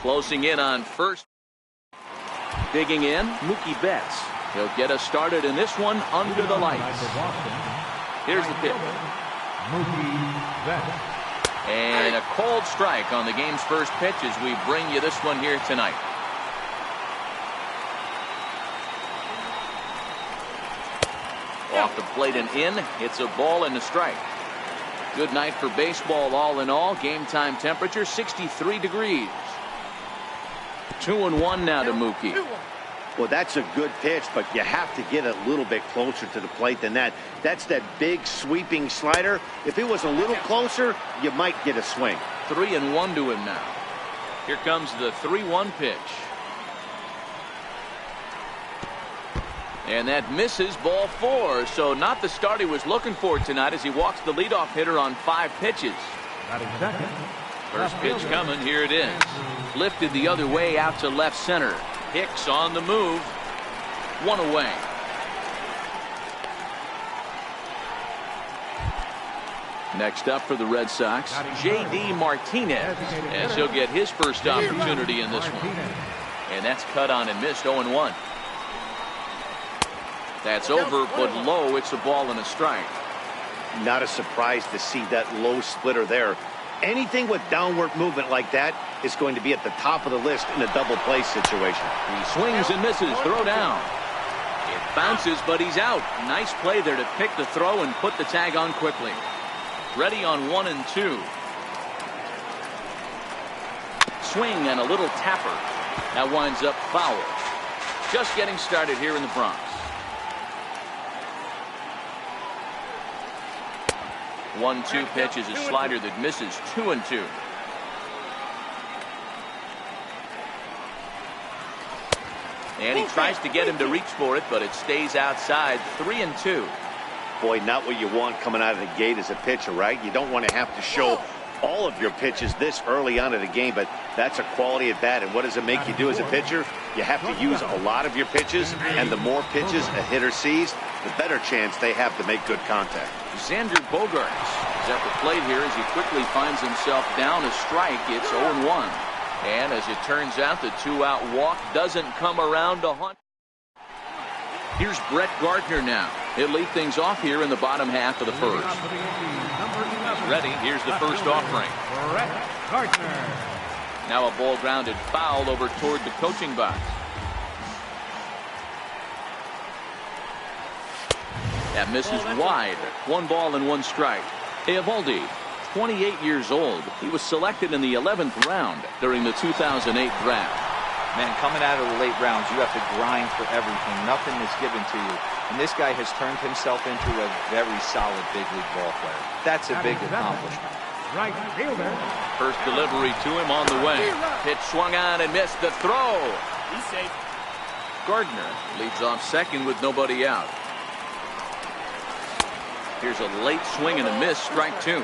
Closing in on first. Digging in, Mookie Betts. He'll get us started in this one under the lights. Here's the pitch. Mookie Betts. And a cold strike on the game's first pitch as we bring you this one here tonight. Off the plate and in. It's a ball and a strike. Good night for baseball all in all. Game time temperature 63 degrees. 2-1 now to Mookie. Well, that's a good pitch, but you have to get a little bit closer to the plate than that. That's that big sweeping slider. If it was a little closer, you might get a swing. 3-1 to him now. Here comes the 3-1 pitch. And that misses, ball 4. So not the start he was looking for tonight as he walks the leadoff hitter on 5 pitches. First pitch coming. Here it is. Lifted the other way out to left center. Hicks on the move. 1 away. Next up for the Red Sox, J.D. Martinez, as he'll get his first opportunity in this one. And that's cut on and missed. 0-1. That's over, but low. It's a ball and a strike. Not a surprise to see that low splitter there. Anything with downward movement like that is going to be at the top of the list in a double play situation. He swings and misses. Throw down. It bounces, but he's out. Nice play there to pick the throw and put the tag on quickly. Ready on 1 and 2. Swing and a little tapper. That winds up foul. Just getting started here in the Bronx. 1-2 pitch is a slider that misses. 2-2. And he tries to get him to reach for it, but it stays outside. 3-2. Boy, not what you want coming out of the gate as a pitcher, right? You don't want to have to show all of your pitches this early on in the game, but that's a quality at bat. And what does it make you do as a pitcher? You have to use a lot of your pitches, and the more pitches a hitter sees, the better chance they have to make good contact. Xander Bogaerts is at the plate here as he quickly finds himself down a strike. It's 0-1. And as it turns out, the 2-out walk doesn't come around to hunt. Here's Brett Gardner now. He'll lead things off here in the bottom half of the first. He's ready. Here's the first offering. Brett Gardner. Now a ball grounded foul over toward the coaching box. That misses wide. 1 ball and 1 strike. Eovaldi, 28 years old. He was selected in the 11th round during the 2008 draft. Man, coming out of the late rounds, you have to grind for everything. Nothing is given to you. And this guy has turned himself into a very solid big league ball player. That's a big accomplishment. Right fielder. First delivery to him on the way. Pitch swung on and missed the throw. He's safe. Gardner leads off second with nobody out. Here's a late swing and a miss. Strike 2.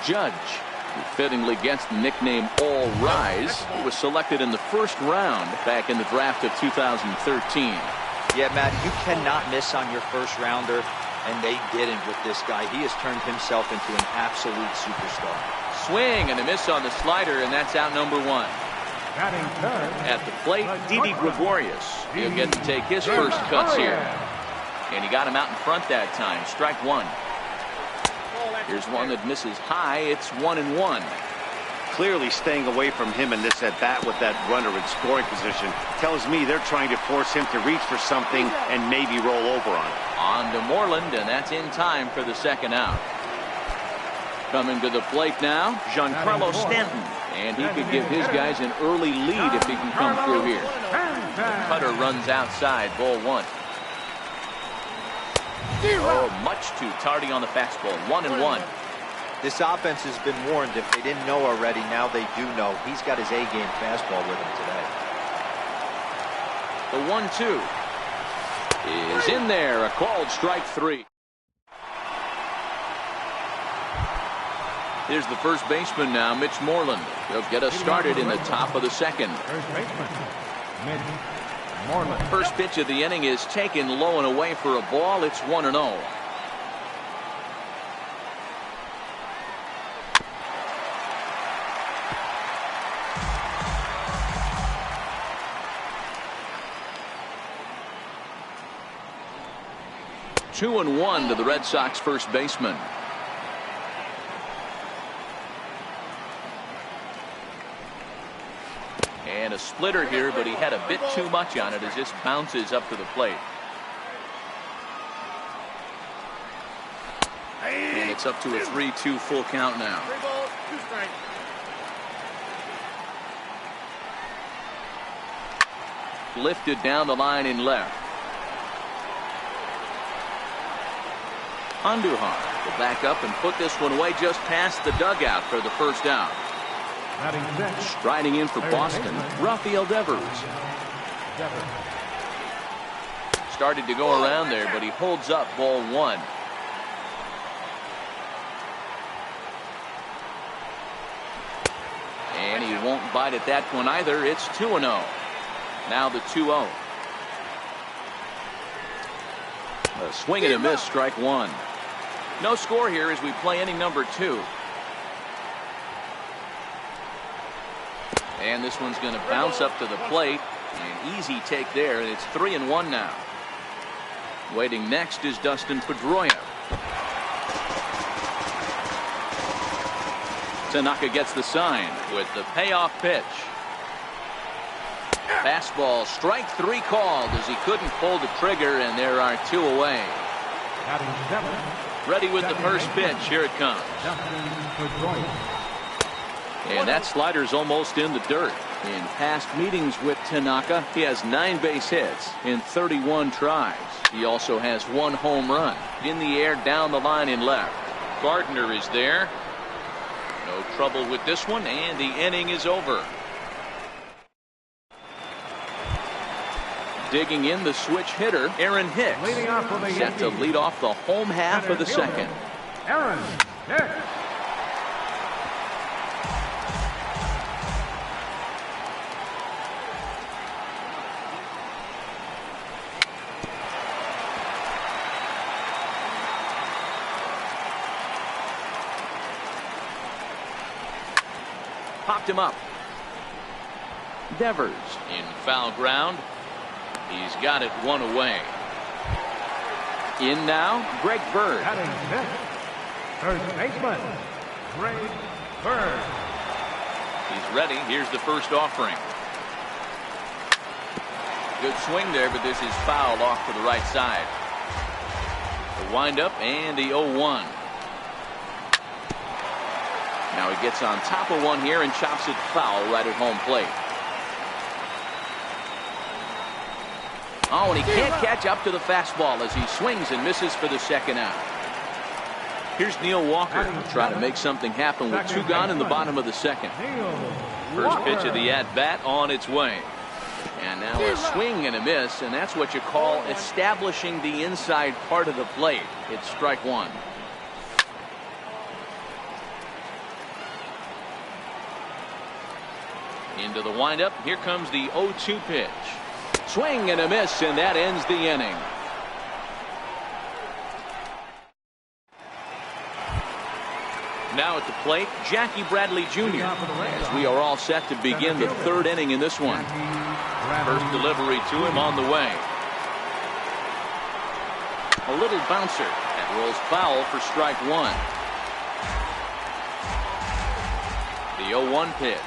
Judge, who fittingly gets the nickname All Rise, was selected in the first round back in the draft of 2013. Yeah, Matt, you cannot miss on your first rounder, and they didn't with this guy. He has turned himself into an absolute superstar. Swing and a miss on the slider, and that's out number 1. Batting third. At the plate, Didi Gregorius. He'll get to take his first cuts here. And he got him out in front that time. Strike 1. Here's one that misses high. It's 1-1. Clearly staying away from him in this at-bat with that runner in scoring position tells me they're trying to force him to reach for something and maybe roll over on it. On to Moreland, and that's in time for the second out. Coming to the plate now, Giancarlo Stanton. And he could give his guys an early lead if he can come through here. The cutter runs outside, ball 1. Oh, much too tardy on the fastball. 1-1. This offense has been warned. If they didn't know already, now they do know. He's got his A-game fastball with him today. The 1-2 is in there. A called strike 3. Here's the first baseman now, Mitch Moreland. He'll get us started in the top of the second. First baseman, Mitch Moreland. First pitch of the inning is taken low and away for a ball. It's 1-0. 2-1 to the Red Sox first baseman. And a splitter here, but he had a bit too much on it as this bounces up to the plate. And it's up to a 3-2 full count now. 3 balls, 2 strikes. Lifted down the line in left. Andujar will back up and put this one away just past the dugout for the first out. Striding in for Boston, Rafael Devers. Started to go around there, but he holds up ball 1. And he won't bite at that one either. It's 2-0. Now the 2-0. A swing and a miss, strike 1. No score here as we play inning number 2. And this one's going to bounce up to the plate. An easy take there, and it's 3-1 now. Waiting next is Dustin Pedroia. Tanaka gets the sign with the payoff pitch. Fastball, strike 3 called as he couldn't pull the trigger, and there are 2 away. Ready with the first pitch. Here it comes. And that slider's almost in the dirt. In past meetings with Tanaka, he has 9 base hits in 31 tries. He also has 1 home run. In the air down the line in left. Gardner is there. No trouble with this one, and the inning is over. Digging in the switch hitter, Aaron Hicks. Set to lead off the home half of the second. Aaron Hicks. Popped him up. Devers in foul ground. He's got it 1 away. In now, Greg Bird. First baseman, Greg Bird. He's ready. Here's the first offering. Good swing there, but this is fouled off to the right side. The windup and the 0-1. Now he gets on top of one here and chops it foul right at home plate. Oh, and he can't catch up to the fastball as he swings and misses for the second out. Here's Neil Walker trying to make something happen with 2 gone in the bottom of the second. First pitch of the at-bat on its way. And now a swing and a miss, and that's what you call establishing the inside part of the plate. It's strike 1. Into the windup. Here comes the 0-2 pitch. Swing and a miss, and that ends the inning. Now at the plate, Jackie Bradley Jr. as we are all set to begin the 3rd inning in this one. First delivery to him on the way. A little bouncer that rolls foul for strike 1. The 0-1 pitch.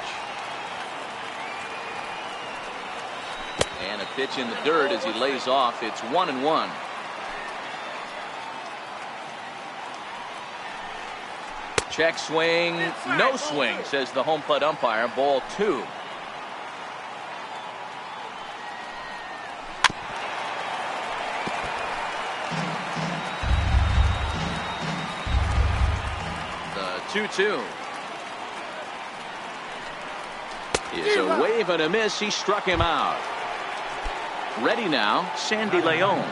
And a pitch in the dirt as he lays off. It's 1-1. Check swing, no swing, says the home plate umpire. Ball 2. The 2-2. It's a wave and a miss. He struck him out. Ready now, Sandy Leon.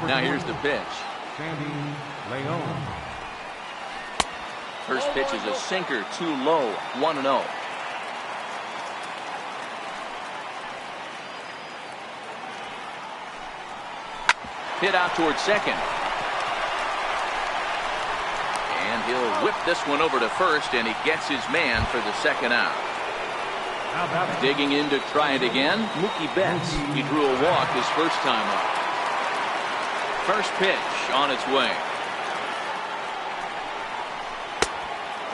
Now here's the pitch. Sandy Leon. First pitch is a sinker, too low, 1-0. Hit out towards second. And he'll whip this one over to first, and he gets his man for the second out. Digging in to try it again, Mookie Betts. He drew a walk his first time up. First pitch on its way.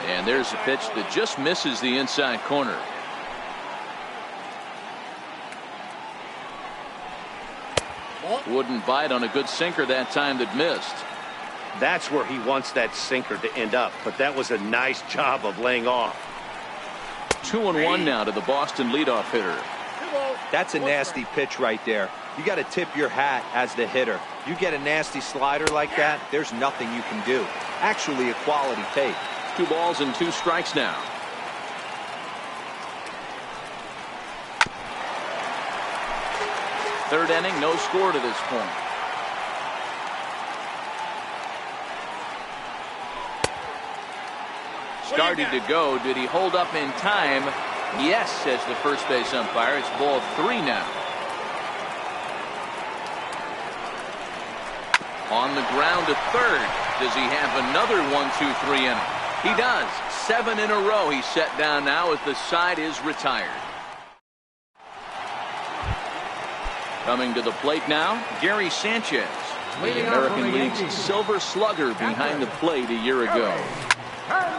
And there's a pitch that just misses the inside corner. Wouldn't bite on a good sinker that time that missed. That's where he wants that sinker to end up, but that was a nice job of laying off. 2-1 now to the Boston leadoff hitter. That's a nasty pitch right there. You got to tip your hat as the hitter. You get a nasty slider like that, there's nothing you can do. Actually a quality take. 2 balls and 2 strikes now. Third inning, no score to this point. Started to go. Did he hold up in time? Yes, says the first base umpire. It's ball 3 now. On the ground to third. Does he have another 1-2-3 inning? He does. 7 in a row he's set down now as the side is retired. Coming to the plate now, Gary Sanchez, the American League's Silver Slugger behind the plate a year ago.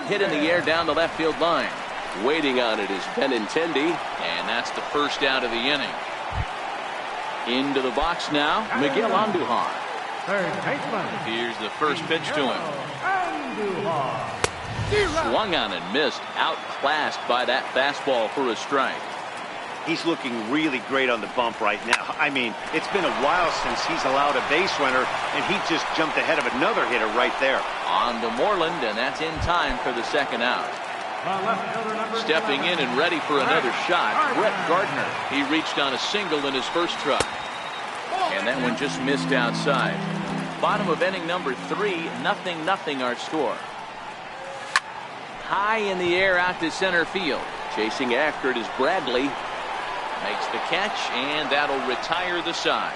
Hit in the air down the left field line. Waiting on it is Benintendi, and that's the first out of the inning. Into the box now, Miguel Andujar. Third baseman. Here's the first pitch to him. Swung on and missed, outclassed by that fastball for a strike. He's looking really great on the bump right now. I mean, it's been a while since he's allowed a base runner, and he just jumped ahead of another hitter right there. On to Moreland, and that's in time for the second out. Stepping in and ready for another shot, Brett Gardner. He reached on a single in his first try. And that one just missed outside. Bottom of inning number 3, 0-0 our score. High in the air out to center field. Chasing after it is Bradley. Makes the catch, and that'll retire the side.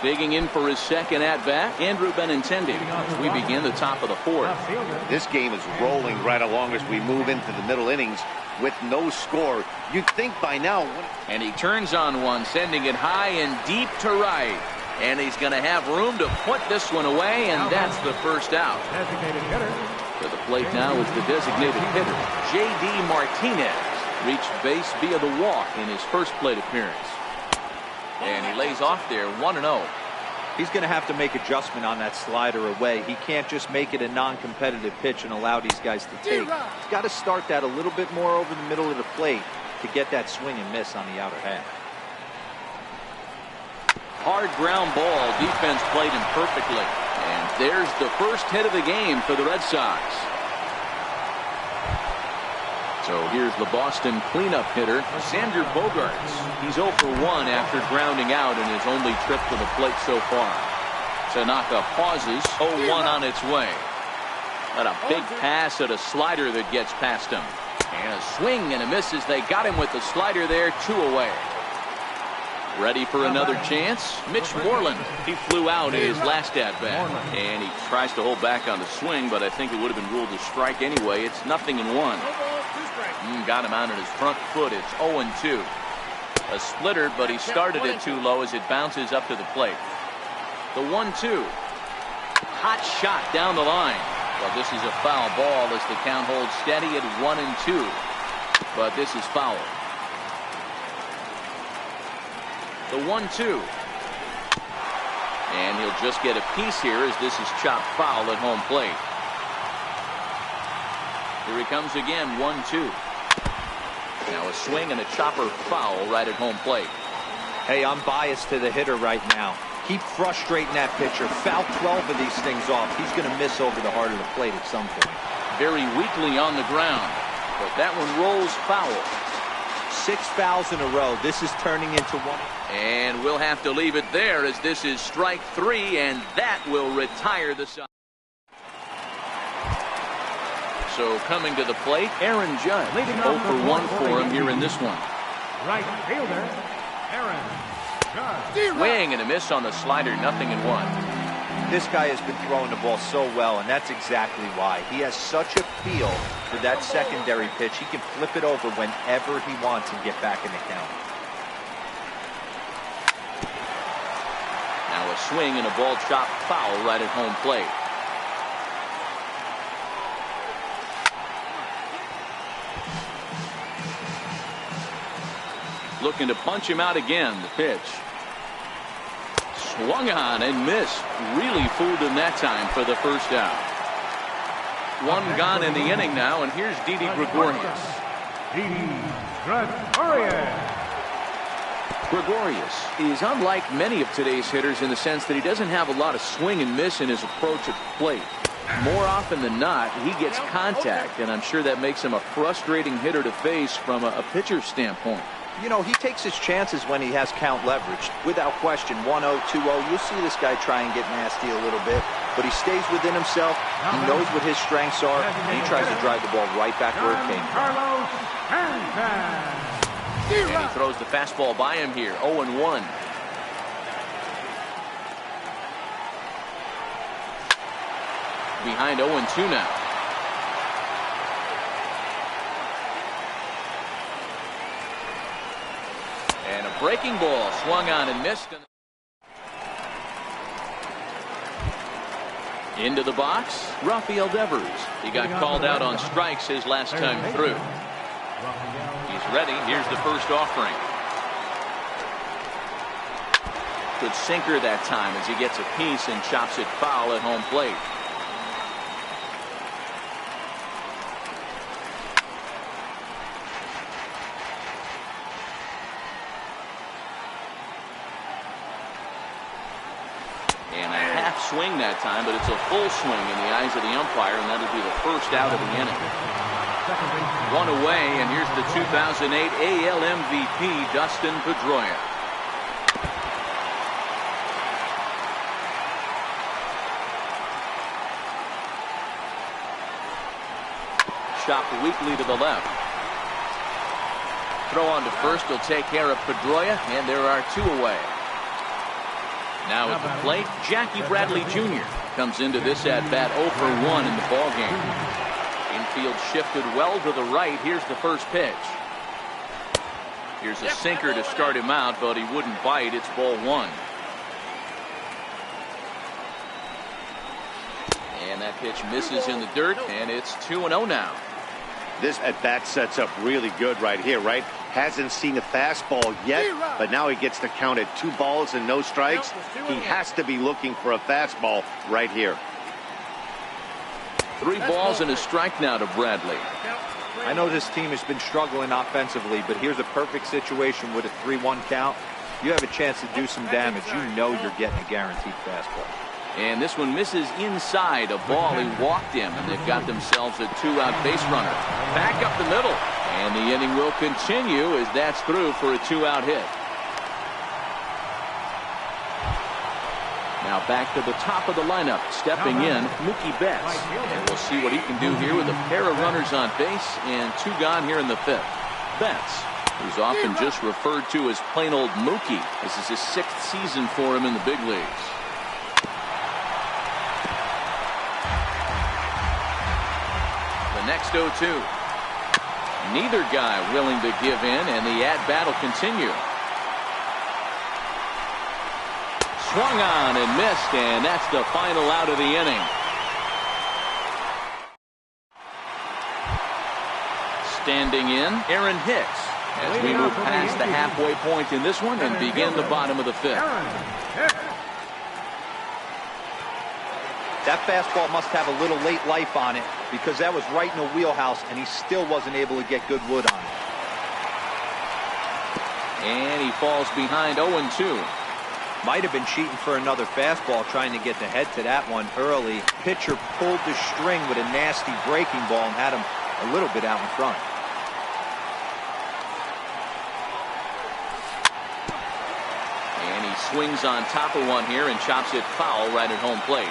Digging in for his second at-bat, Andrew Benintendi. As we begin the top of the 4th. This game is rolling right along as we move into the middle innings with no score. You'd think by now. And he turns on one, sending it high and deep to right. And he's going to have room to put this one away, and that's the first out. Designated hitter. To the plate now is the designated hitter, J.D. Martinez. Reached base via the walk in his first plate appearance. And he lays off there 1-0. He's going to have to make adjustment on that slider away. He can't just make it a non-competitive pitch and allow these guys to take. He's got to start that a little bit more over the middle of the plate to get that swing and miss on the outer half. Hard ground ball. Defense played him perfectly. And there's the first hit of the game for the Red Sox. So here's the Boston cleanup hitter, Xander Bogaerts. He's 0 for 1 after grounding out in his only trip to the plate so far. Tanaka pauses, 0-1 on its way. But a big pass at a slider that gets past him. And a swing and a miss as they got him with the slider there, 2 away. Ready for another chance? Mitch Moreland. He flew out in his last at-bat. And he tries to hold back on the swing, but I think it would have been ruled a strike anyway. It's 0-1. Got him out on his front foot. It's 0-2. A splitter, but he started it too low as it bounces up to the plate. The 1-2. Hot shot down the line. Well, this is a foul ball as the count holds steady at 1-2. But this is foul. The 1-2. And he'll just get a piece here as this is chopped foul at home plate. Here he comes again, 1-2. Now a swing and a chopper foul right at home plate. Hey, I'm biased to the hitter right now. Keep frustrating that pitcher. Foul 12 of these things off. He's going to miss over the heart of the plate at some point. Very weakly on the ground. But that one rolls foul. 6 fouls in a row. This is turning into one. And we'll have to leave it there as this is strike 3, and that will retire the side. So coming to the plate, Aaron Judge. 0 for 1 for him here in this one. Right fielder, Aaron Judge. Swing and a miss on the slider, 0-1. This guy has been throwing the ball so well, and that's exactly why. He has such a feel for that secondary pitch. He can flip it over whenever he wants and get back in the count. Now a swing and a ball chopped foul right at home plate. Looking to punch him out again. The pitch. Swung on and missed. Really fooled him that time for the first out. One gone in the inning now, and here's Didi Gregorius. Gregorius is unlike many of today's hitters in the sense that he doesn't have a lot of swing and miss in his approach at the plate. More often than not, he gets contact, and I'm sure that makes him a frustrating hitter to face from a pitcher's standpoint. You know, he takes his chances when he has count leverage. Without question, 1-0, 2-0, you'll see this guy try and get nasty a little bit, but he stays within himself. He knows what his strengths are, and he tries to drive the ball right back where it came from. And he throws the fastball by him here, 0-1. Behind 0-2 now. And a breaking ball swung on and missed. Into the box, Rafael Devers. He got called out on strikes his last time through. He's ready. Here's the first offering. Good sinker that time as he gets a piece and chops it foul at home plate. And a half swing that time, but it's a full swing in the eyes of the umpire, and that'll be the first out of the inning. One away, and here's the 2008 AL MVP, Dustin Pedroia. Chopped weakly to the left. Throw on to first will take care of Pedroia, and there are two away. Now at the plate, Jackie Bradley Jr. comes into this at-bat 0 for 1 in the ballgame. Infield shifted well to the right. Here's the first pitch. Here's a sinker to start him out, but he wouldn't bite. It's ball one. And that pitch misses in the dirt, and it's 2-0 now. This at-bat sets up really good right here, right? Hasn't seen a fastball yet, but now he gets to count at 2 balls and no strikes. He has to be looking for a fastball right here. 3 balls and a strike now to Bradley. I know this team has been struggling offensively, but here's a perfect situation with a 3-1 count. You have a chance to do some damage. You know you're getting a guaranteed fastball. And this one misses inside a ball. He walked him, and they've got themselves a 2-out base runner. Back up the middle, and the inning will continue as that's through for a 2-out hit. Now back to the top of the lineup, stepping in, Mookie Betts. And we'll see what he can do here with a pair of runners on base and 2 gone here in the 5th. Betts, who's often just referred to as plain old Mookie. This is his 6th season for him in the big leagues. Next 0-2. Neither guy willing to give in, and the at-bat will continue. Swung on and missed, and that's the final out of the inning. Standing in, Aaron Hicks, as we move past the halfway point in this one and begin the bottom of the 5th. That fastball must have a little late life on it because that was right in the wheelhouse, and he still wasn't able to get good wood on it. And he falls behind 0-2. Might have been cheating for another fastball, trying to get the head to that one early. Pitcher pulled the string with a nasty breaking ball and had him a little bit out in front. And he swings on top of one here and chops it foul right at home plate.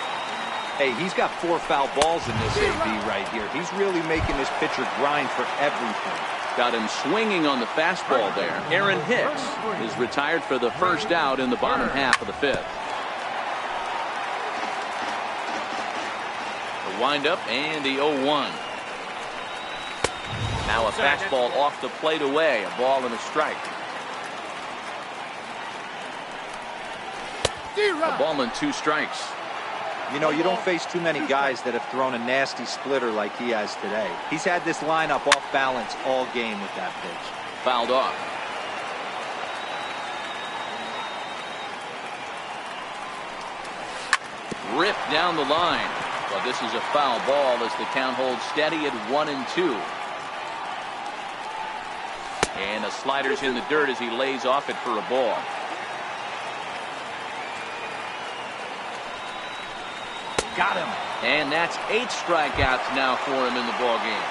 Hey, he's got 4 foul balls in this AB right here. He's really making this pitcher grind for everything. Got him swinging on the fastball there. Aaron Hicks is retired for the first out in the bottom half of the 5th. windup and the 0-1. Now a fastball off the plate away. A ball and a strike. A ball and 2 strikes. You know, you don't face too many guys that have thrown a nasty splitter like he has today. He's had this lineup off balance all game with that pitch. Fouled off. Ripped down the line. Well, this is a foul ball as the count holds steady at 1-2. And a slider's in the dirt as he lays off it for a ball. Got him. And that's 8 strikeouts now for him in the ball game.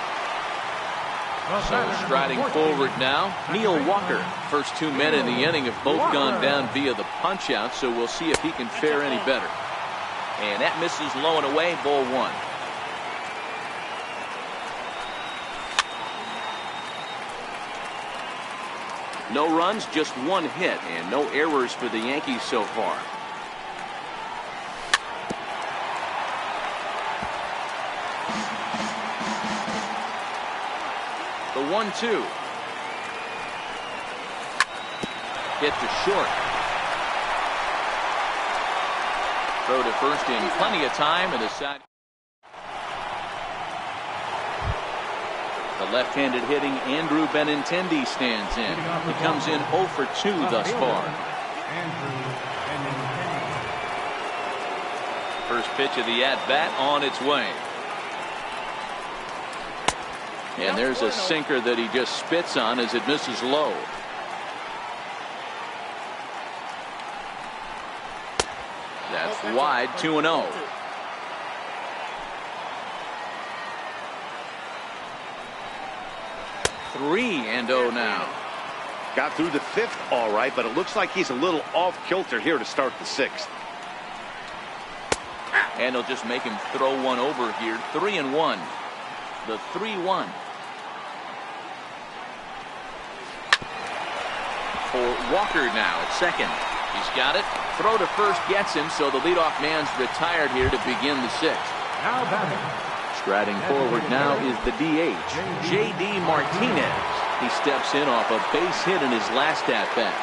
So striding forward now, Neil Walker. First 2 men in the inning have both gone down via the punch out, so we'll see if he can fare any better. And that misses low and away, ball 1. No runs, just 1 hit, and no errors for the Yankees so far. The 1-2. Hit to short. Throw to first in plenty of time, and a side. The left-handed hitting Andrew Benintendi stands in. He comes in 0 for 2 thus far. First pitch of the at-bat on its way. And there's a sinker that he just spits on as it misses low. That's wide, 2-0. Three and 0 now. Got through the 5th all right, but it looks like he's a little off kilter here to start the 6th. And he'll just make him throw one over here. 3-1. The 3-1. For Walker now at second. He's got it. Throw to first gets him, so the leadoff man's retired here to begin the 6th. Now batting. Striding forward now is the DH, J.D. Martinez. He steps in off a base hit in his last at-bat.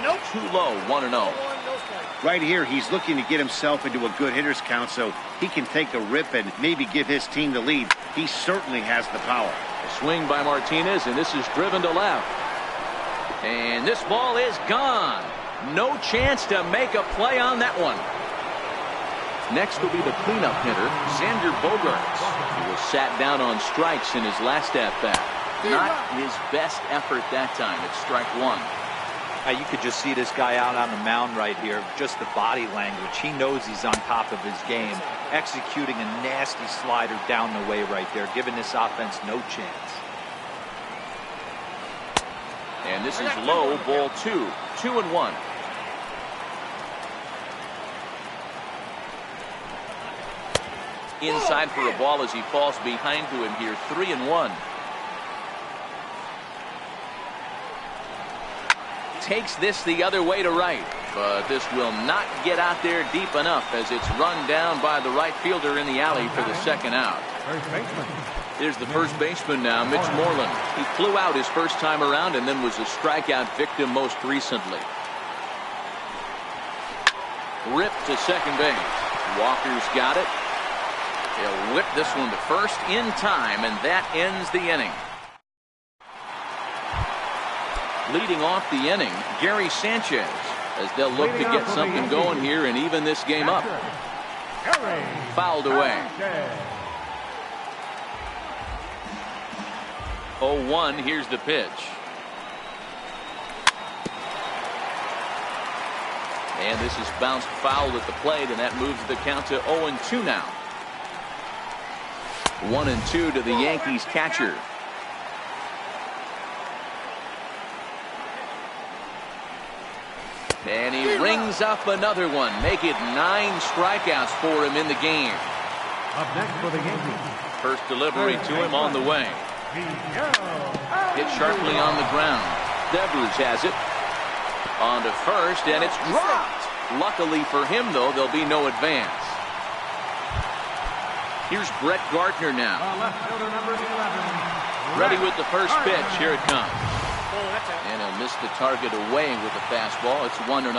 Nope. Too low, 1-0. Right here, he's looking to get himself into a good hitter's count so he can take a rip and maybe give his team the lead. He certainly has the power. A swing by Martinez, and this is driven to left. And this ball is gone. No chance to make a play on that one. Next will be the cleanup hitter, Xander Bogaerts. He was sat down on strikes in his last at-bat. Not his best effort that time. It's strike 1. You could just see this guy out on the mound right here. Just the body language. He knows he's on top of his game. Executing a nasty slider down the way right there, giving this offense no chance. And this is low, ball 2. 2-1. Inside for a ball as he falls behind to him here. 3-1. Takes this the other way to right, but this will not get out there deep enough as it's run down by the right fielder in the alley for the second out. First baseman. Here's the first baseman now, Mitch Moreland. He flew out his first time around and then was a strikeout victim most recently. Ripped to second base. Walker's got it. He'll whip this one to first in time, and that ends the inning. Leading off the inning, Gary Sanchez, as they'll look to get something going here and even this game up. Fouled away. 0-1, here's the pitch. And this is bounced foul at the plate, and that moves the count to 0-2 now. 1-2 to the Yankees catcher. And he rings up another one. Make it 9 strikeouts for him in the game. Up next for the Yankees. First delivery to him on the way. Hit sharply on the ground. Devers has it. On to first, and it's dropped. Luckily for him, though, there'll be no advance. Here's Brett Gardner now. Left fielder number 11. Ready with the first pitch. Here it comes. And he'll miss the target away with the fastball. It's 1-0.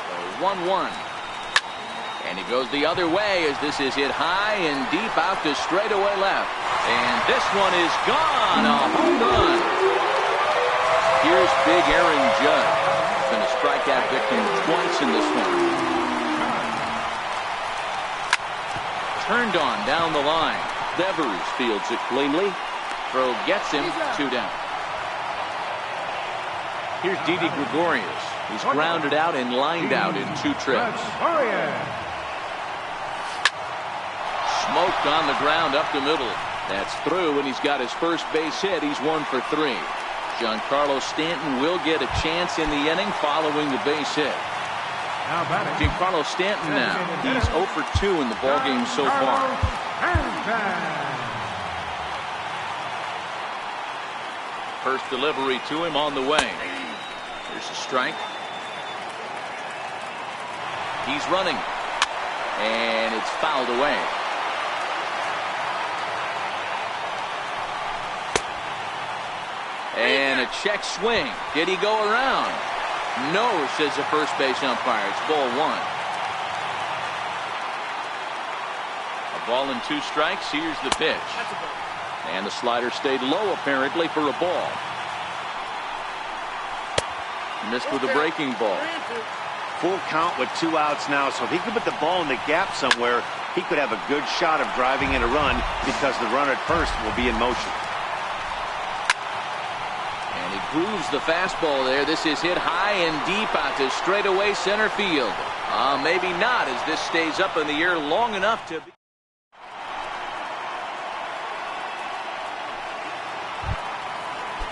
So 1-1. And he goes the other way as this is hit high and deep out to straightaway left. And this one is gone. A home run. Here's big Aaron Judge. Been a strikeout victim twice in this one. Turned on down the line. Devers fields it cleanly. Throw gets him 2 down. Here's Didi Gregorius. He's grounded out and lined out in 2 trips. Smoked on the ground up the middle. That's through, and he's got his first base hit. He's 1 for 3. Giancarlo Stanton will get a chance in the inning following the base hit. Giancarlo Stanton now. He's 0 for 2 in the ballgame so far. First delivery to him on the way. Here's a strike. He's running. And it's fouled away. And a check swing. Did he go around? No, says the first base umpire. It's ball 1. A ball and 2 strikes. Here's the pitch. And the slider stayed low apparently for a ball. Missed with a breaking ball. Full count with 2 outs now, so if he could put the ball in the gap somewhere, he could have a good shot of driving in a run because the runner at first will be in motion. And he grooves the fastball there. This is hit high and deep out to straightaway center field. Maybe not, as this stays up in the air long enough to be.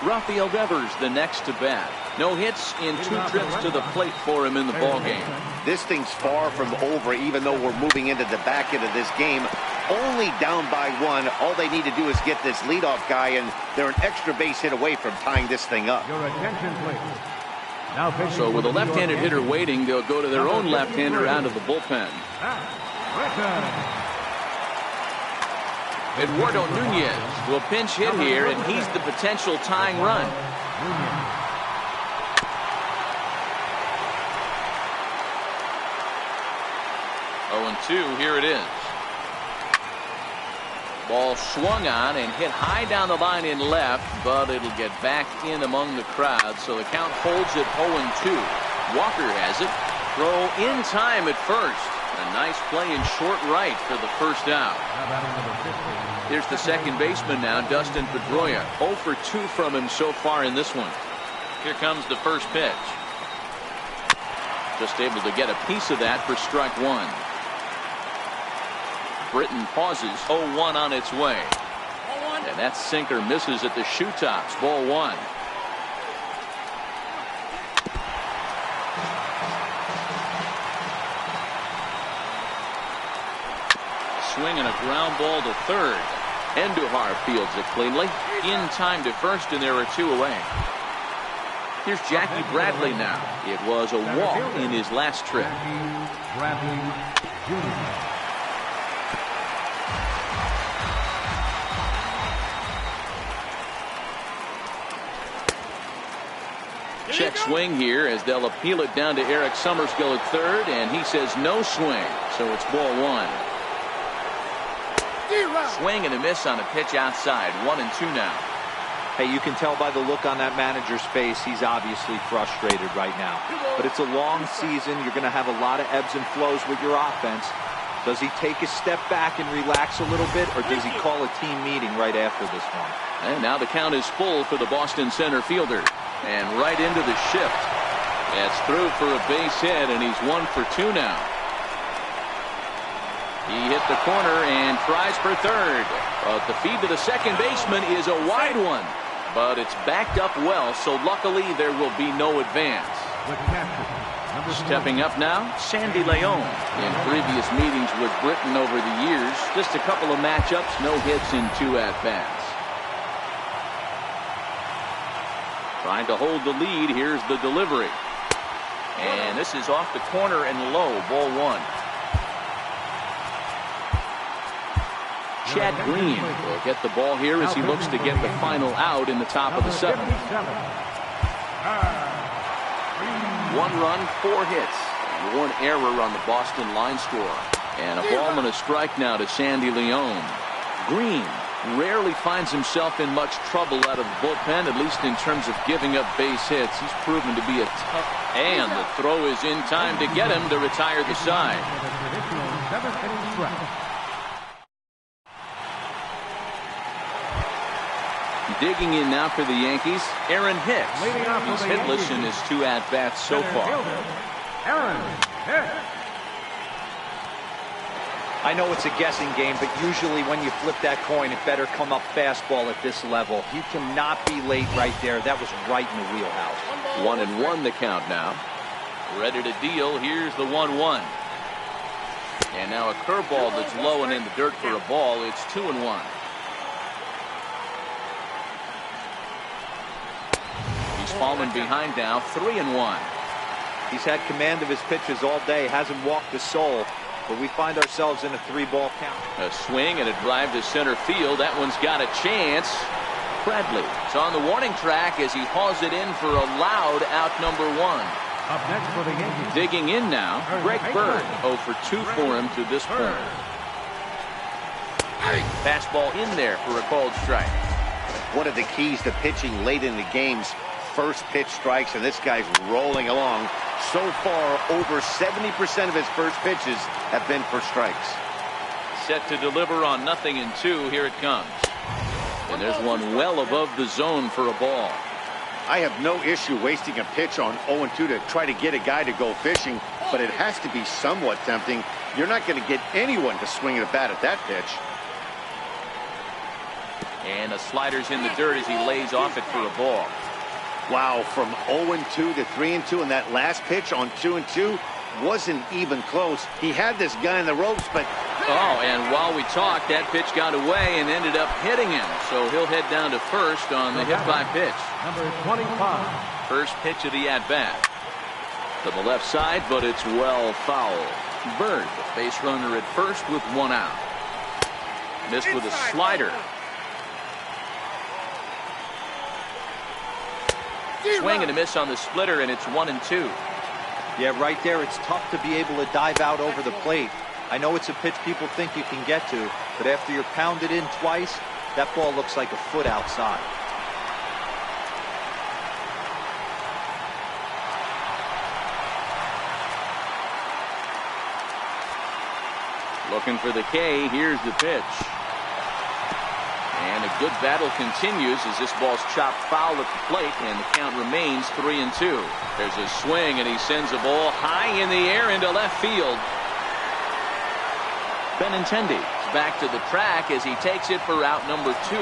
Rafael Devers the next to bat. No hits in 2 trips to the plate for him in the ballgame. This thing's far from over, even though we're moving into the back end of this game. Only down by 1. All they need to do is get this leadoff guy, and they're an extra base hit away from tying this thing up. Your attention, please. So with a left-handed hitter waiting, they'll go to their own left-hander out of the bullpen. Eduardo Nunez will pinch hit here, and he's the potential tying run. 0-2, here it is. Ball swung on and hit high down the line in left, but it'll get back in among the crowd, so the count holds at 0-2. Walker has it. Throw in time at first. A nice play in short right for the first out. Here's the second baseman now, Dustin Pedroia. 0 for 2 from him so far in this one. Here comes the first pitch. Just able to get a piece of that for strike 1. Britton pauses. 0-1 on its way. And that sinker misses at the shoe tops. Ball 1. Swing and a ground ball to third. Andujar fields it cleanly. In time to first, and there are 2 away. Here's Jackie Bradley now. It was a walk in his last trip. Bradley Jr. Check swing here as they'll appeal it down to Eric Summerskill at third, and he says no swing, so it's ball 1. Swing and a miss on a pitch outside. 1-2 now. Hey, you can tell by the look on that manager's face, he's obviously frustrated right now. But it's a long season. You're going to have a lot of ebbs and flows with your offense. Does he take a step back and relax a little bit, or does he call a team meeting right after this one? And now the count is full for the Boston center fielder. And right into the shift. That's through for a base hit, and he's 1 for 2 now. He hit the corner and tries for third. But the feed to the second baseman is a wide one. But it's backed up well, so luckily there will be no advance. The captain. Number Stepping up now, Sandy Leon. In previous meetings with Britain over the years, just a couple of matchups, no hits in 2 at-bats. Trying to hold the lead, here's the delivery. And this is off the corner and low, ball 1. Chad Green will get the ball here as he looks to get the final out in the top of the 7th. 1 run, 4 hits, and 1 error on the Boston line score. And a ball and a strike now to Sandy Leon. Green rarely finds himself in much trouble out of the bullpen, at least in terms of giving up base hits. He's proven to be a tough, and the throw is in time to get him to retire the side. Digging in now for the Yankees, Aaron Hicks. He's hitless in his 2 at-bats so far. Aaron Hicks. I know it's a guessing game, but usually when you flip that coin, it better come up fastball at this level. You cannot be late right there. That was right in the wheelhouse. 1-1 the count now. Ready to deal. Here's the 1-1. And now a curveball that's low and in the dirt for a ball. It's 2-1. He's fallen behind now, 3-1. He's had command of his pitches all day, hasn't walked a soul, but we find ourselves in a 3-ball count. A swing and a drive to center field. That one's got a chance. Bradley is on the warning track as he hauls it in for a loud out number 1. Up next for the Yankees. Digging in now, Greg Bird. 0 for 2 for him to this point. Fastball in there for a called strike. One of the keys to pitching late in the game's first pitch strikes, and this guy's rolling along. So far, over 70% of his first pitches have been for strikes. Set to deliver on 0-2. Here it comes. And there's one well above the zone for a ball. I have no issue wasting a pitch on 0-2 to try to get a guy to go fishing, but it has to be somewhat tempting. You're not going to get anyone to swing at a bat at that pitch. And the slider's in the dirt as he lays off it for a ball. Wow, from 0-2 to 3-2, and that last pitch on 2-2 wasn't even close. He had this guy in the ropes, but... Oh, and while we talked, that pitch got away and ended up hitting him. So he'll head down to first on the hit-by pitch. Number 25. First pitch of the at-bat. To the left side, but it's well foul. Bird, the base runner at first with 1 out. Missed with a slider. Swing and a miss on the splitter, and it's 1-2. Yeah, right there, it's tough to be able to dive out over the plate. I know it's a pitch people think you can get to, but after you're pounded in twice, that ball looks like a foot outside. Looking for the K. Here's the pitch. And a good battle continues as this ball's chopped foul at the plate, and the count remains 3-2. There's a swing, and he sends a ball high in the air into left field. Benintendi is back to the track as he takes it for out number 2.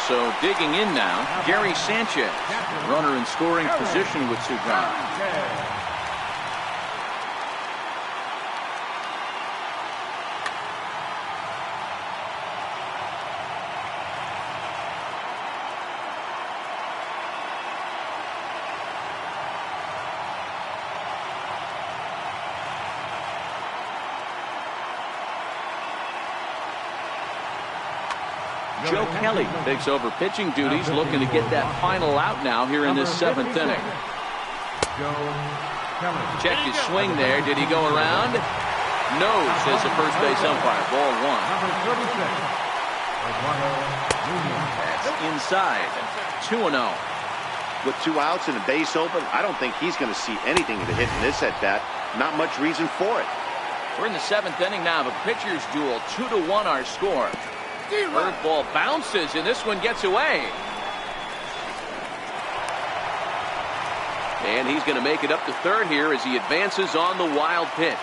So digging in now, Gary Sanchez, runner in scoring position with 2 gone. Joe Kelly takes over pitching duties, looking to get that final out now here in this 7th inning. Check his swing there. Did he go around? No, says the first base umpire. Ball 1. That's inside. 2-0. With 2 outs and a base open, I don't think he's going to see anything to hit in this at-bat. Not much reason for it. We're in the 7th inning now. The pitcher's duel. 2-1 our score. Curveball bounces, and this one gets away. And he's going to make it up to third here as he advances on the wild pitch.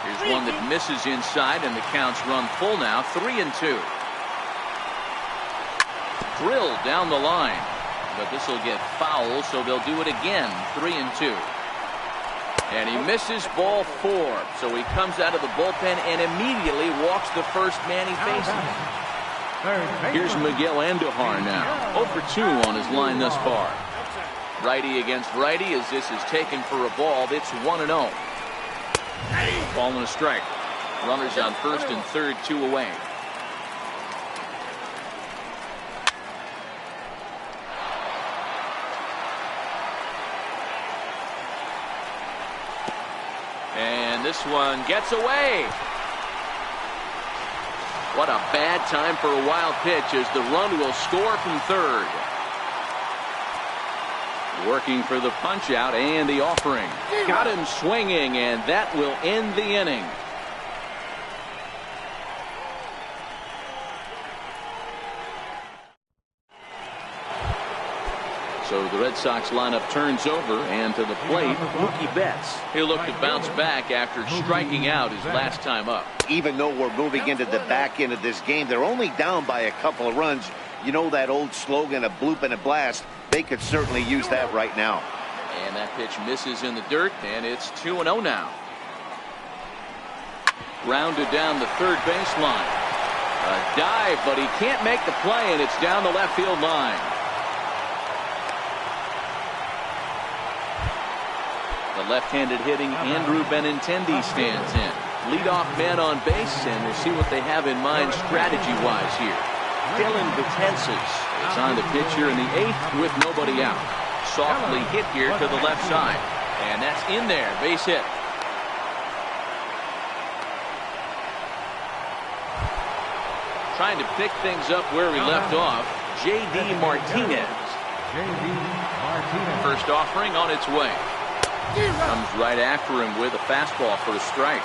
Here's one that misses inside, and the count's run full now, 3-2. drilled down the line. But this will get foul, so they'll do it again. 3-2. And he misses ball 4. So he comes out of the bullpen and immediately walks the first man he faces. Here's Miguel Andujar now. 0 for 2 on his line thus far. Righty against righty as this is taken for a ball. It's 1-0. Ball and a strike. Runners on first and third, 2 away. And this one gets away. What a bad time for a wild pitch as the run will score from third. Working for the punch out and the offering. Got him swinging, and that will end the inning. So the Red Sox lineup turns over, and to the plate, Mookie Betts. He'll look to bounce back after striking out his last time up. Even though we're moving into the back end of this game, they're only down by a couple of runs. You know that old slogan, a bloop and a blast. They could certainly use that right now. And that pitch misses in the dirt, and it's 2-0 now. Grounded down the third baseline. A dive, but he can't make the play, and it's down the left field line. The left-handed hitting Andrew Benintendi stands in. Leadoff man on base, and we'll see what they have in mind strategy-wise here. Dellin Betances is on the pitch here in the 8th with nobody out. Softly hit here to the left side. And that's in there. Base hit. Trying to pick things up where we left off. J.D. Martinez. First offering on its way. Comes right after him with a fastball for a strike.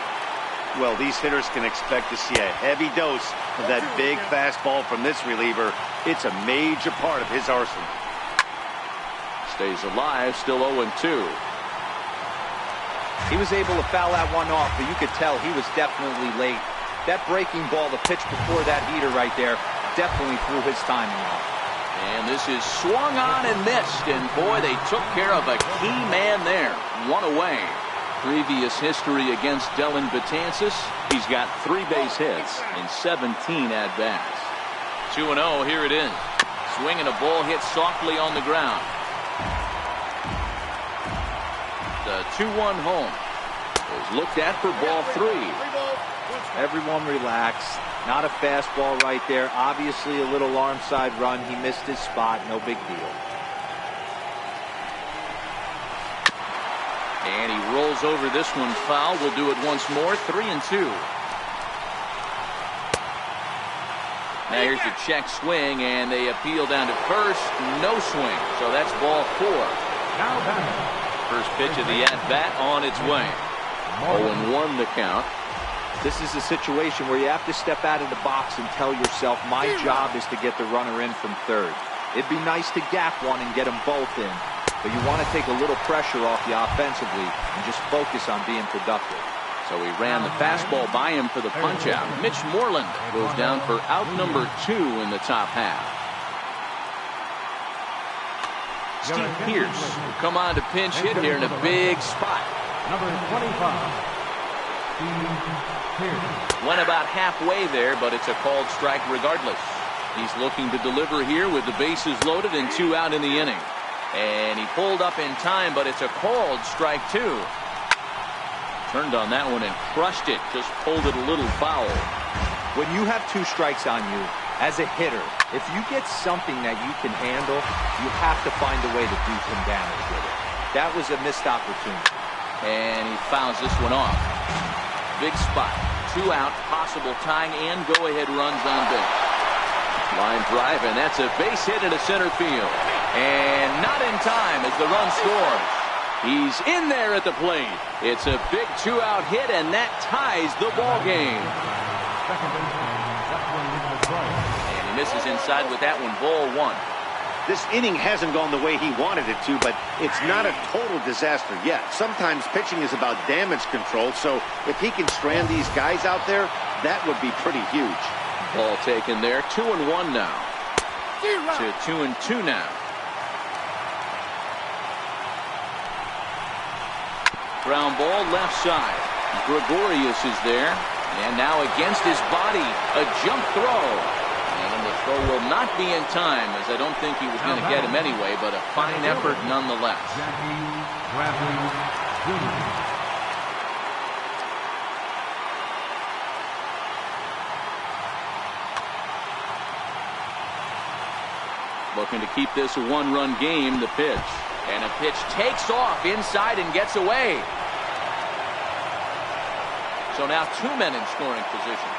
Well, these hitters can expect to see a heavy dose of that big fastball from this reliever. It's a major part of his arsenal. Stays alive, still 0-2. He was able to foul that one off, but you could tell he was definitely late. That breaking ball, the pitch before that heater right there, definitely threw his timing off. And this is swung on and missed, and boy, they took care of a key man there. 1 away. Previous history against Dellin Betances. He's got 3 base hits in 17 at-bats. 2-0, here it is. Swinging a ball hit softly on the ground. The 2-1 home is looked at for ball 3. Everyone relax. Not a fastball right there. Obviously a little arm side run. He missed his spot. No big deal. And he rolls over this one foul. We'll do it once more. 3-2. Now here's the check swing, and they appeal down to first. No swing. So that's ball 4. First pitch of the at-bat on its way. 0-1 the count. This is a situation where you have to step out of the box and tell yourself, my job is to get the runner in from third. It'd be nice to gap one and get them both in, but you want to take a little pressure off you offensively and just focus on being productive. So he ran the fastball by him for the punch-out. Mitch Moreland goes down for out number 2 in the top half. Steve Pearce will come on to pinch hit here in a big spot. Number 25. Went about halfway there, but it's a called strike regardless. He's looking to deliver here with the bases loaded and 2 out in the inning. And he pulled up in time, but it's a called strike 2. Turned on that one and crushed it. Just pulled it a little foul. When you have 2 strikes on you, as a hitter, if you get something that you can handle, you have to find a way to do some damage with it. That was a missed opportunity. And he fouls this one off. Big spot. 2 out, possible tying and go-ahead runs on base. Line drive, and that's a base hit into center field. And not in time as the run scores. He's in there at the plate. It's a big 2-out hit, and that ties the ball game. And he misses inside with that one, ball 1. This inning hasn't gone the way he wanted it to, but it's not a total disaster yet. Sometimes pitching is about damage control, so if he can strand these guys out there, that would be pretty huge. Ball taken there, 2-1 now. to 2-2 now. Ground ball left side. Gregorius is there. And now against his body, a jump throw. And the throw will not be in time, as I don't think he was going to get him anyway, but a fine effort nonetheless. Looking to keep this a one-run game, the pitch. And a pitch takes off inside and gets away. So now 2 men in scoring position.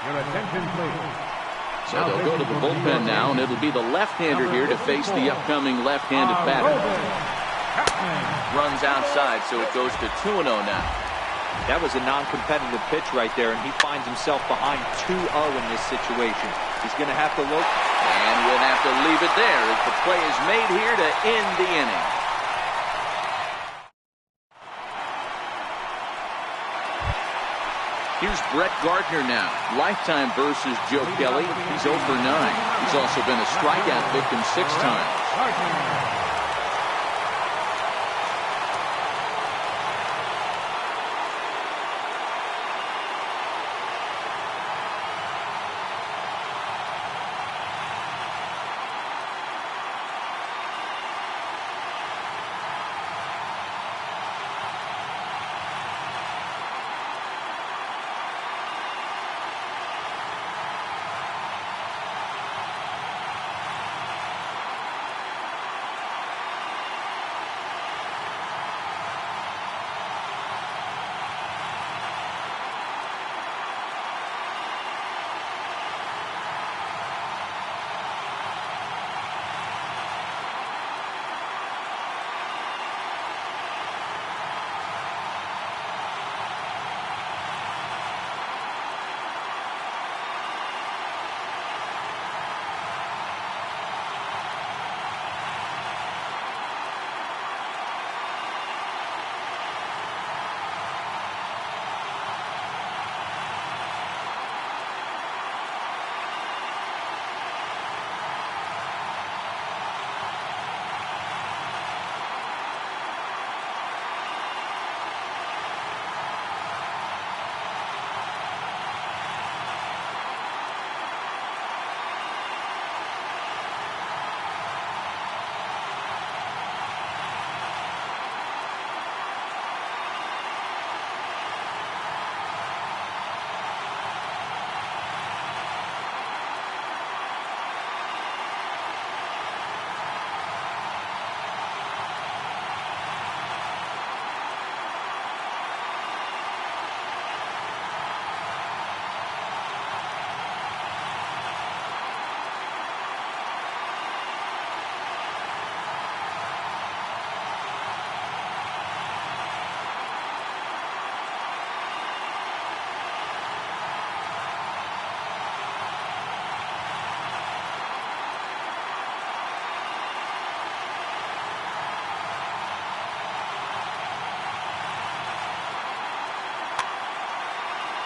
Your attention, please. So they'll go to the bullpen now, and it'll be the left-hander here to face the upcoming left-handed batter. Runs outside, so it goes to 2-0 now. That was a non-competitive pitch right there, and he finds himself behind 2-0 in this situation. He's going to have to look. And we'll have to leave it there as the play is made here to end the inning. Here's Brett Gardner now. Lifetime versus Joe Kelly. He's 0 for 9. He's also been a strikeout victim 6 times.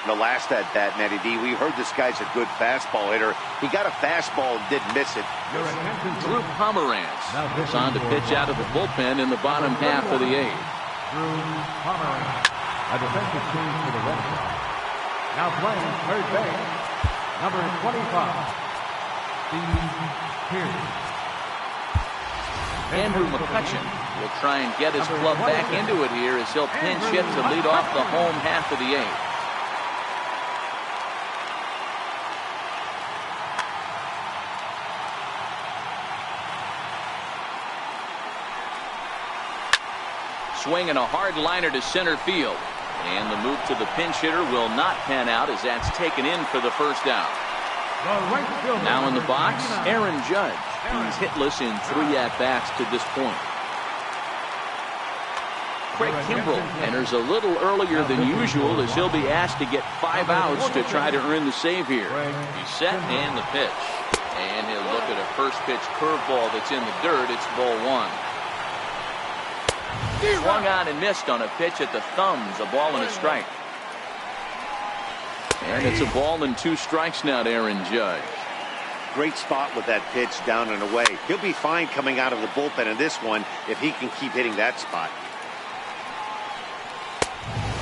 The last at that, Matty D, we heard this guy's a good fastball hitter. He got a fastball and didn't miss it. Drew Pomeranz is on to pitch out of the bullpen in the bottom half of the 8th. Drew Pomeranz, a defensive change for the Red Sox. Now playing third base, number 25, Steve Pierce. Andrew McCutchen will try and get his glove back into it here as he'll pinch hit to lead off the home half of the 8th. Swing and a hard liner to center field. And the move to the pinch hitter will not pan out as that's taken in for the first out. Now in the box, Aaron Judge. He's hitless in 3 at-bats to this point. Craig Kimbrell enters a little earlier than usual as he'll be asked to get 5 outs to try to earn the save here. He's set and the pitch. And he'll look at a first pitch curveball that's in the dirt. It's ball 1. Swung on and missed on a pitch at the thumbs, a ball and a strike. And it's a ball and 2 strikes now to Aaron Judge. Great spot with that pitch down and away. He'll be fine coming out of the bullpen in this one if he can keep hitting that spot.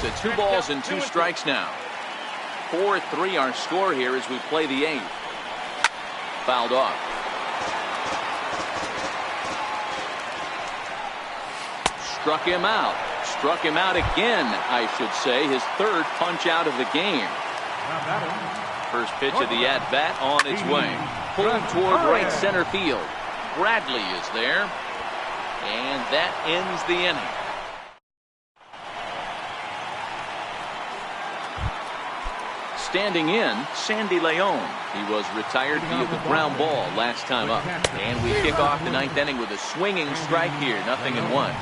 It's 2 balls and 2 strikes now. 4-3 our score here as we play the 8th. Fouled off. Struck him out. Struck him out again, I should say. His 3rd punch out of the game. First pitch of the at-bat on its way. Pulled toward right center field. Bradley is there. And that ends the inning. Standing in, Sandy Leon. He was retired via the ground ball last time up. And we kick off the 9th inning with a swinging strike here. 0-1.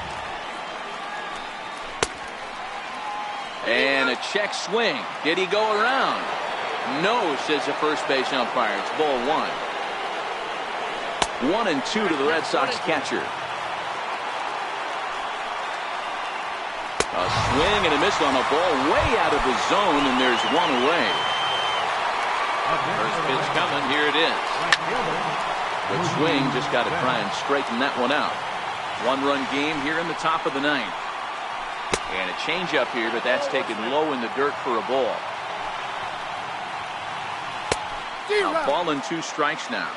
And a check swing. Did he go around? No, says the first base umpire. It's ball 1. 1-2 to the Red Sox catcher. A swing and a miss on a ball way out of the zone, and there's 1 away. First pitch coming. Here it is. Good swing. Just got to try and straighten that one out. 1-run game here in the top of the 9th. And a changeup here, but that's taken low in the dirt for a ball. A ball and 2 strikes now.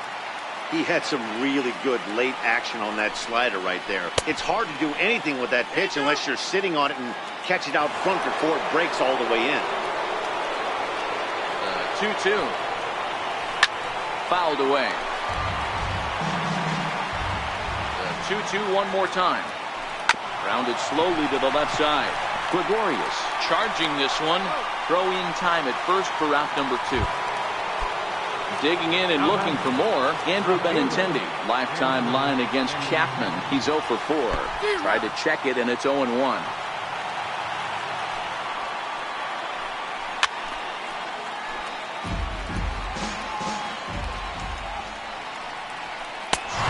He had some really good late action on that slider right there. It's hard to do anything with that pitch unless you're sitting on it and catch it out front before it breaks all the way in. 2-2. Fouled away. 2-2 one more time. Grounded slowly to the left side. Gregorius charging this one. Throw-in time at first for out number 2. Digging in and looking for more, Andrew Benintendi. Lifetime line against Chapman. He's 0 for 4. Tried to check it, and it's 0-1.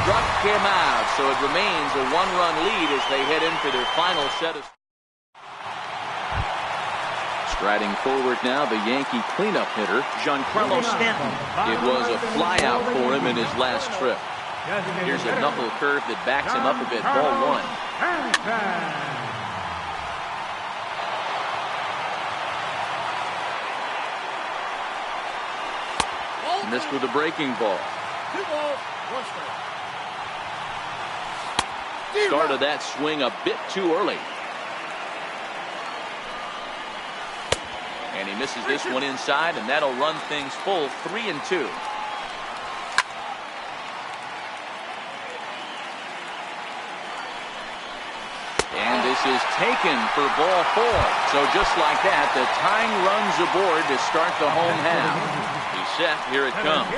Struck him out, so it remains a 1-run lead as they head into their final set of... Striding forward now, the Yankee cleanup hitter, Giancarlo Stanton. It was a flyout for him in his last trip. Here's a knuckle curve that backs him up a bit. Ball 1. Missed with a breaking ball. 2 balls, 1 strike. Started that swing a bit too early. And he misses this one inside, and that'll run things full 3-2. And this is taken for ball 4. So just like that, the tying runs aboard to start the home half. He's set. Here it comes.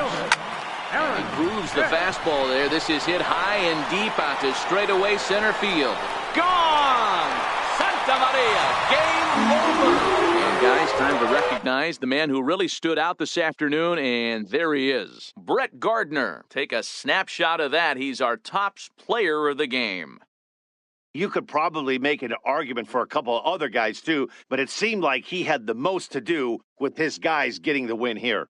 He grooves the fastball there. This is hit high and deep out to straightaway center field. Gone! Santa Maria, game over! And guys, time to recognize the man who really stood out this afternoon, and there he is. Brett Gardner. Take a snapshot of that. He's our top player of the game. You could probably make an argument for a couple of other guys too, but it seemed like he had the most to do with his guys getting the win here.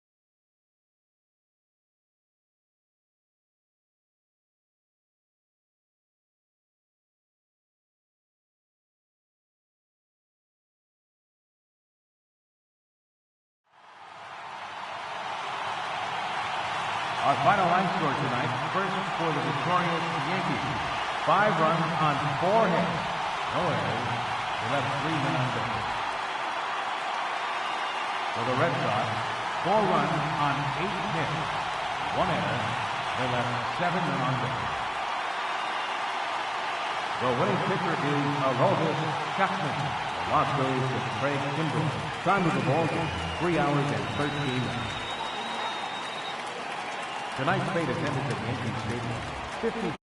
Our final line score tonight, first for the victorious Yankees. 5 runs on 4 hits. No errors. They left 3 men on base. For the Red Sox, 4 runs on 8 hits. 1 error. They left 7 men on base. The winning pitcher is Aroldis Chapman. The loss goes to Craig Kimbrell. Time of the ball game, 3 hours and 13 minutes. Tonight's fate attended at Yankee Stadium. 50